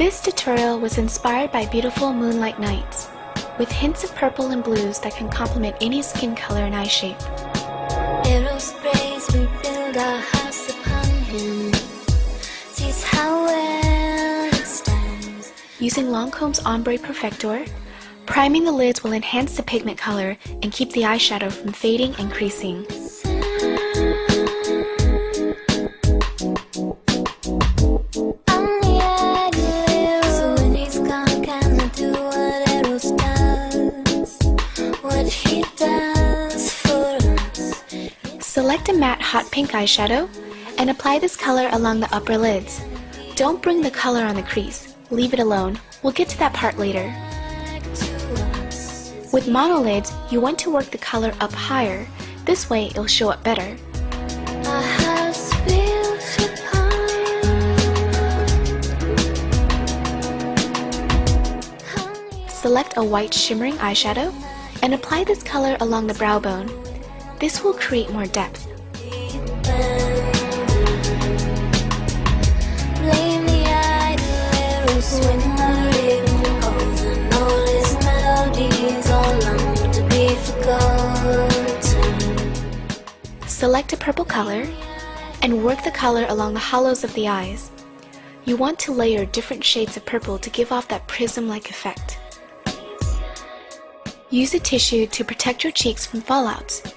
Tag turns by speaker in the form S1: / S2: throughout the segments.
S1: This tutorial was inspired by beautiful moonlight nights, with hints of purple and blues that can complement any skin color and eye shape.
S2: Aerospace, we build our house upon him. Sees how well it stands.
S1: Using Lancome's Ombre Perfector, priming the lids will enhance the pigment color and keep the eyeshadow from fading and creasing. Select a matte hot pink eyeshadow and apply this color along the upper lids. Don't bring the color on the crease. Leave it alone. We'll get to that part later. With monolids, you want to work the color up higher. This way it'll show up better. Select a white shimmering eyeshadow and apply this color along the brow bone. This will create more depth. Select a purple color and work the color along the hollows of the eyes. You want to layer different shades of purple to give off that prism-like effect. Use a tissue to protect your cheeks from fallouts.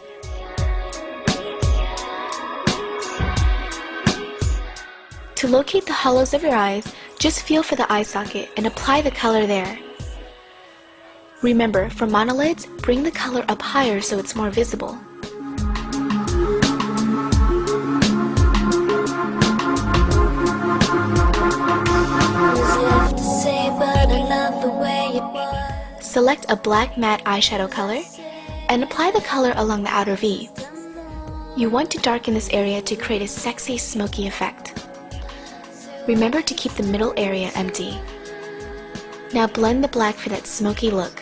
S1: To locate the hollows of your eyes, just feel for the eye socket and apply the color there. Remember, for monolids, bring the color up higher so it's more visible. Select a black matte eyeshadow color and apply the color along the outer V. You want to darken this area to create a sexy, smoky effect. Remember to keep the middle area empty. Now blend the black for that smoky look.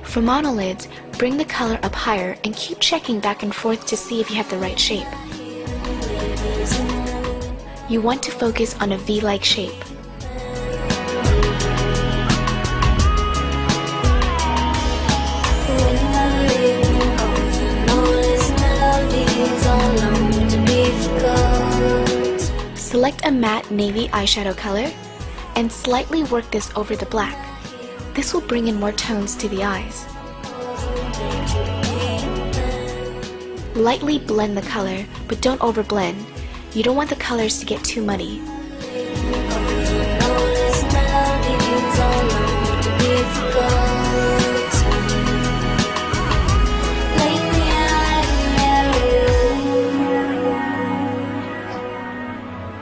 S1: For monolids, bring the color up higher and keep checking back and forth to see if you have the right shape. You want to focus on a V-like shape. Select a matte navy eyeshadow color and slightly work this over the black. This will bring in more tones to the eyes. Lightly blend the color, but don't overblend. You don't want the colors to get too muddy.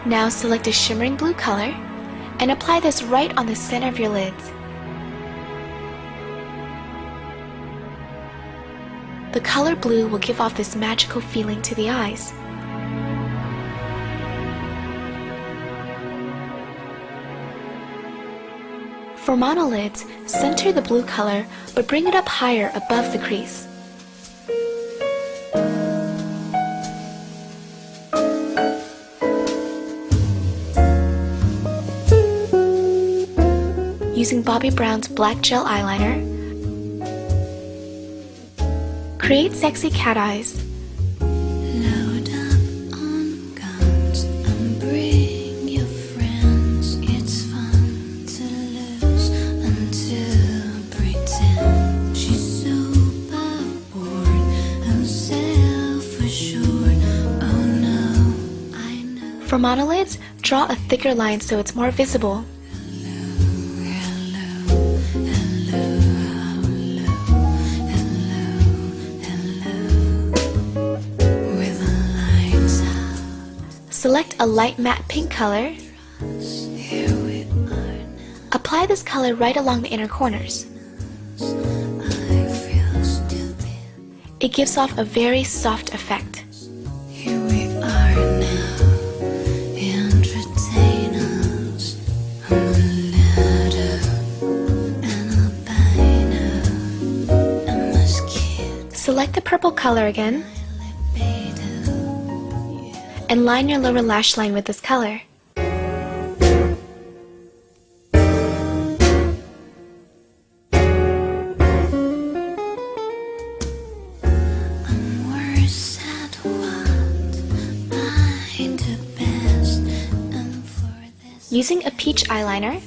S1: Now select a shimmering blue color and apply this right on the center of your lids. The color blue will give off this magical feeling to the eyes. For monolids, center the blue color but bring it up higher above the crease. Using Bobbi Brown's black gel eyeliner, create sexy cat eyes.
S2: Load up on guns and bring your friends. It's fun to lose and to pretend. She's super bored and self-assured. Oh no, I know.
S1: For monolids, draw a thicker line so it's more visible. Select a light matte pink color. Apply this color right along the inner corners. It gives off a very soft effect.
S2: Here we are now, entertainers. I'm a ladder and a bino and mosquito.
S1: Select the purple color again and line your lower lash line with this color. Using a peach eyeliner,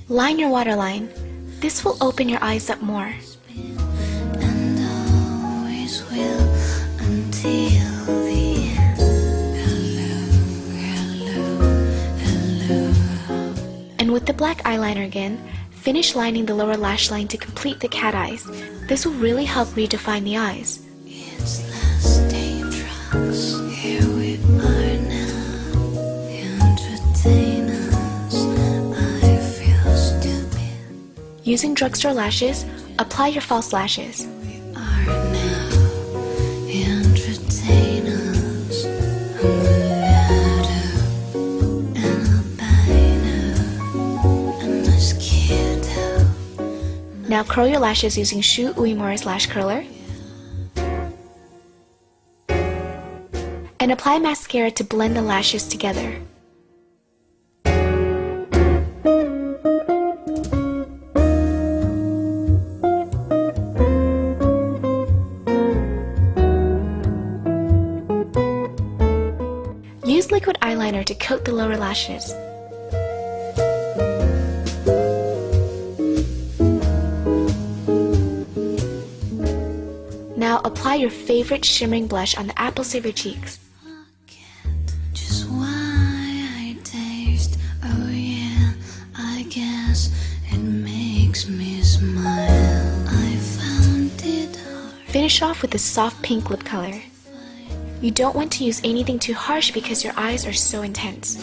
S1: line your waterline. This will open your eyes up more.
S2: And always will until the end. Hello.
S1: And with the black eyeliner again, finish lining the lower lash line to complete the cat eyes. This will really help redefine the eyes.
S2: It's last day drugs. Here we are now. Entertain us. I feel stupid.
S1: Using drugstore lashes, apply your false lashes.
S2: We are now. Entertain us. A mulatto and albino and mosquito.
S1: Now curl your lashes using Shu Uemura's lash curler. And apply mascara to blend the lashes together. Use liquid eyeliner to coat the lower lashes. Now apply your favorite shimmering blush on the apples of your cheeks.
S2: Just why I taste, oh yeah, I guess it makes me smile. I found it hard.
S1: Finish off with a soft pink lip color. You don't want to use anything too harsh because your eyes are so intense.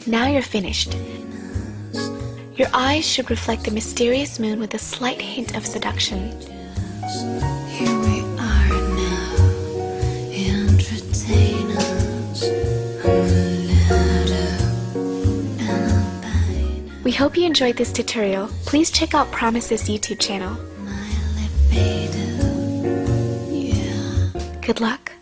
S1: Now you're finished. Your eyes should reflect the mysterious moon with a slight hint of seduction.
S2: Here we are now. Entertain us. A mulatto and albino.
S1: We hope you enjoyed this tutorial. Please check out Promise's YouTube channel.
S2: My libido, yeah.
S1: Good luck.